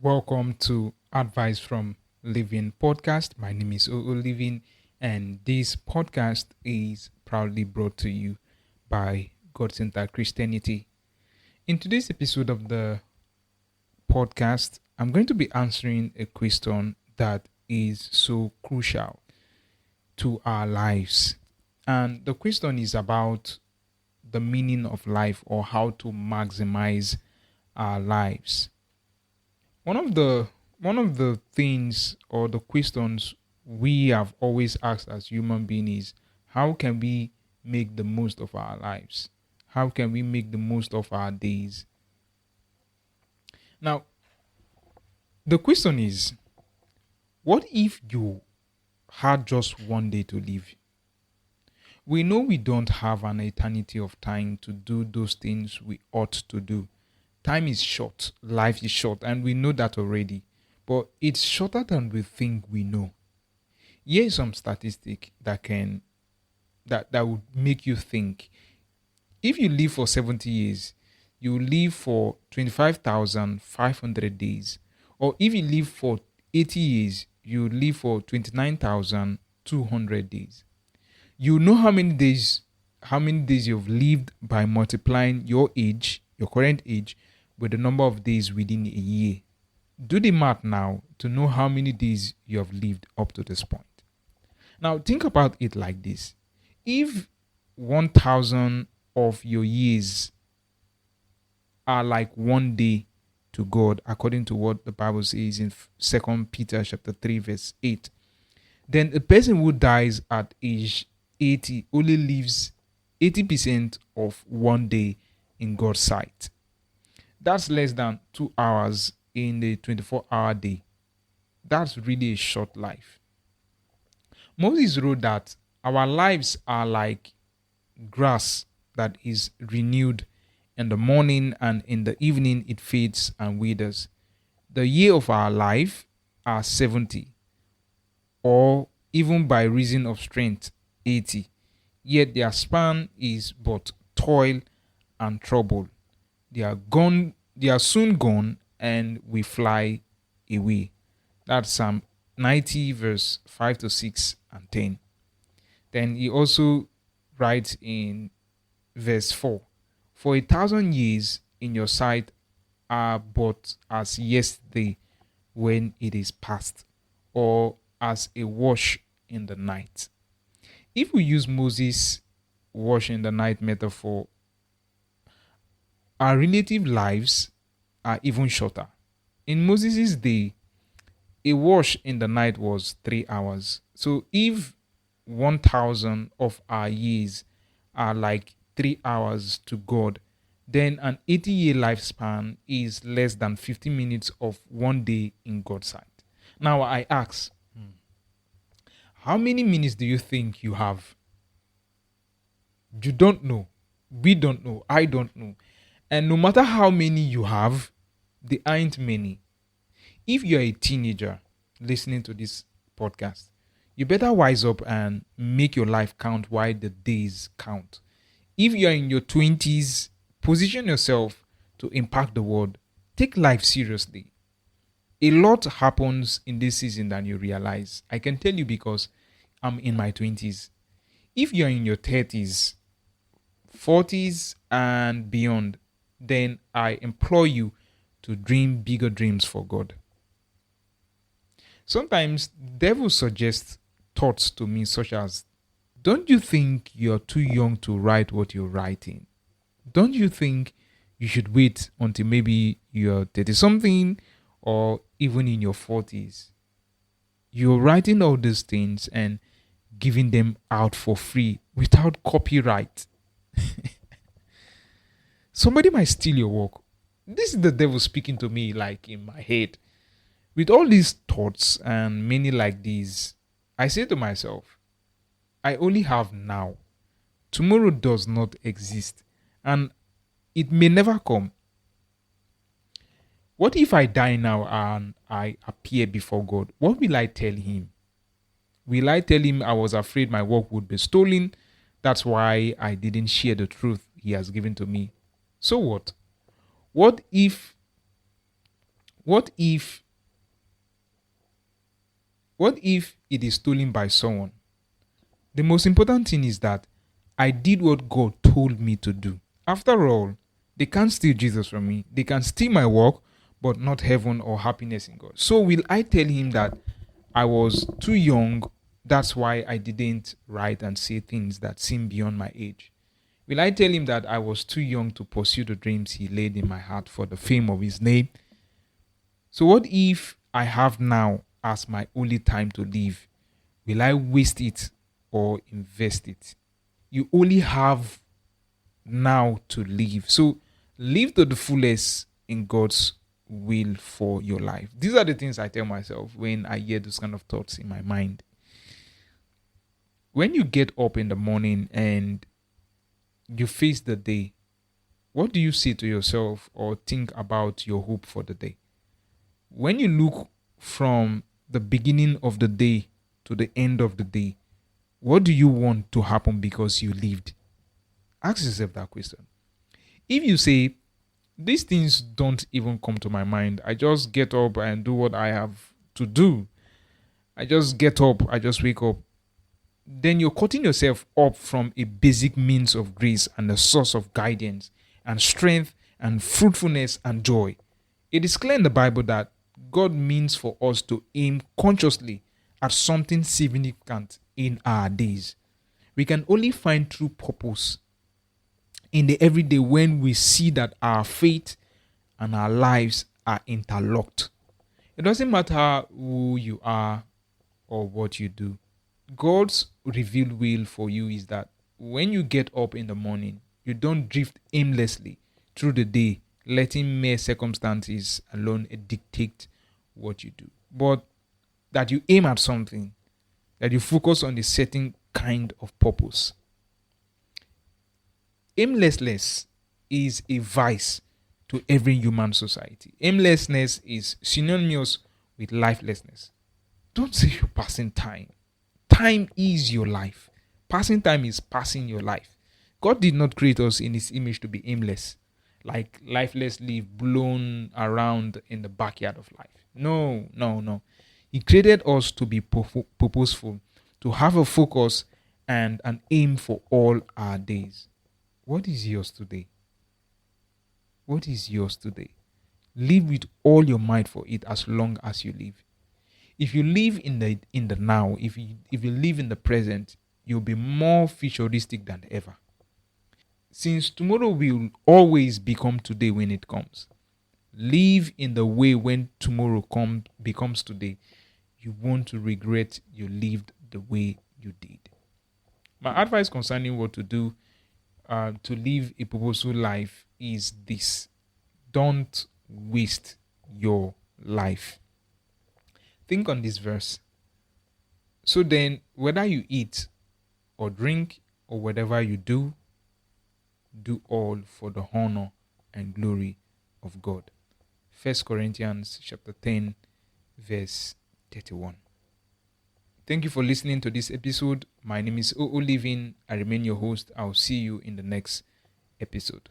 Welcome to Advice from Living podcast. My name is Oo Living, and this podcast is proudly brought to you by God Center Christianity. In today's episode of the podcast, I'm going to be answering a question that is so crucial to our lives. And the question is about the meaning of life or how to maximize our lives. One of the one of the things or the questions we have always asked as human beings is how can we make the most of our lives? How can we make the most of our days? Now, the question is, what if you had just one day to live? We know we don't have an eternity of time to do those things we ought to do. Time is short, life is short, and we know that already. But it's shorter than we think we know. Here is some statistic that would make you think. If you live for 70 years, you live for 25,500 days. Or if you live for 80 years, you live for 29,200 days. You know how many days you've lived by multiplying your current age, with the number of days within a year. Do the math now to know how many days you have lived up to this point. Now, think about it like this. If 1,000 of your years are like one day to God, according to what the Bible says in 2 Peter chapter 3, verse 8, then a person who dies at age 80 only lives 80% of one day in God's sight. That's less than 2 hours in the 24-hour day. That's really a short life. Moses wrote that our lives are like grass that is renewed in the morning, and in the evening it fades and withers. The year of our life are 70, or even by reason of strength 80. Yet their span is but toil and trouble. They are soon gone, and we fly away. That's Psalm 90, verse 5 to 6 and 10. Then he also writes in verse 4, for 1,000 years in your sight are but as yesterday when it is past, or as a wash in the night. If we use Moses' wash in the night metaphor, our relative lives are even shorter. In Moses' day, a wash in the night was 3 hours. So if 1,000 of our years are like 3 hours to God, then an 80-year lifespan is less than 50 minutes of one day in God's sight. Now I ask, how many minutes do you think you have? You don't know. We don't know. I don't know. And no matter how many you have, they aren't many. If you're a teenager listening to this podcast, you better wise up and make your life count while the days count. If you're in your 20s, position yourself to impact the world. Take life seriously. A lot happens in this season than you realize. I can tell you because I'm in my 20s. If you're in your 30s, 40s, and beyond, then I implore you to dream bigger dreams for God. Sometimes devil suggests thoughts to me such as, don't you think you're too young to write what you're writing? Don't you think you should wait until maybe you're 30 something or even in your 40s? You're writing all these things and giving them out for free without copyright. Somebody might steal your work. This is the devil speaking to me like in my head. With all these thoughts and many like these, I say to myself, I only have now. Tomorrow does not exist, and it may never come. What if I die now and I appear before God? What will I tell him? Will I tell him I was afraid my work would be stolen? That's why I didn't share the truth he has given to me. So what? What if What if what if it is stolen by someone? The most important thing is that I did what God told me to do. After all, they can't steal Jesus from me. They can steal my work, but not heaven or happiness in God. So will I tell him that I was too young? That's why I didn't write and say things that seem beyond my age. Will I tell him that I was too young to pursue the dreams he laid in my heart for the fame of his name? So, what if I have now as my only time to live? Will I waste it or invest it? You only have now to live. So, live to the fullest in God's will for your life. These are the things I tell myself when I hear those kind of thoughts in my mind. When you get up in the morning and you face the day, what do you say to yourself or think about your hope for the day? When you look from the beginning of the day to the end of the day, what do you want to happen because you lived? Ask yourself that question. If you say, these things don't even come to my mind, I just get up and do what I have to do, I just get up, I just wake up, then you're cutting yourself up from a basic means of grace and a source of guidance and strength and fruitfulness and joy. It is clear in the Bible that God means for us to aim consciously at something significant in our days. We can only find true purpose in the everyday when we see that our faith and our lives are interlocked. It doesn't matter who you are or what you do. God's revealed will for you is that when you get up in the morning, you don't drift aimlessly through the day, letting mere circumstances alone dictate what you do, but that you aim at something, that you focus on a certain kind of purpose. Aimlessness is a vice to every human society. Aimlessness is synonymous with lifelessness. Don't say you're passing time. Time is your life. Passing time is passing your life. God did not create us in his image to be aimless, like lifeless leaf blown around in the backyard of life. No, no, no. He created us to be purposeful, to have a focus and an aim for all our days. What is yours today? What is yours today? Live with all your might for it as long as you live. If you live in the now, if you live in the present, you'll be more futuristic than ever. Since tomorrow will always become today when it comes, live in the way when tomorrow becomes today. You won't regret you lived the way you did. My advice concerning what to do to live a purposeful life is this: don't waste your life. Think on this verse. So then, whether you eat or drink or whatever you do all for the honor and glory of God. 1 Corinthians chapter 10, verse 31. Thank you for listening to this episode. My name is OO Living. I remain your host. I'll see you in the next episode.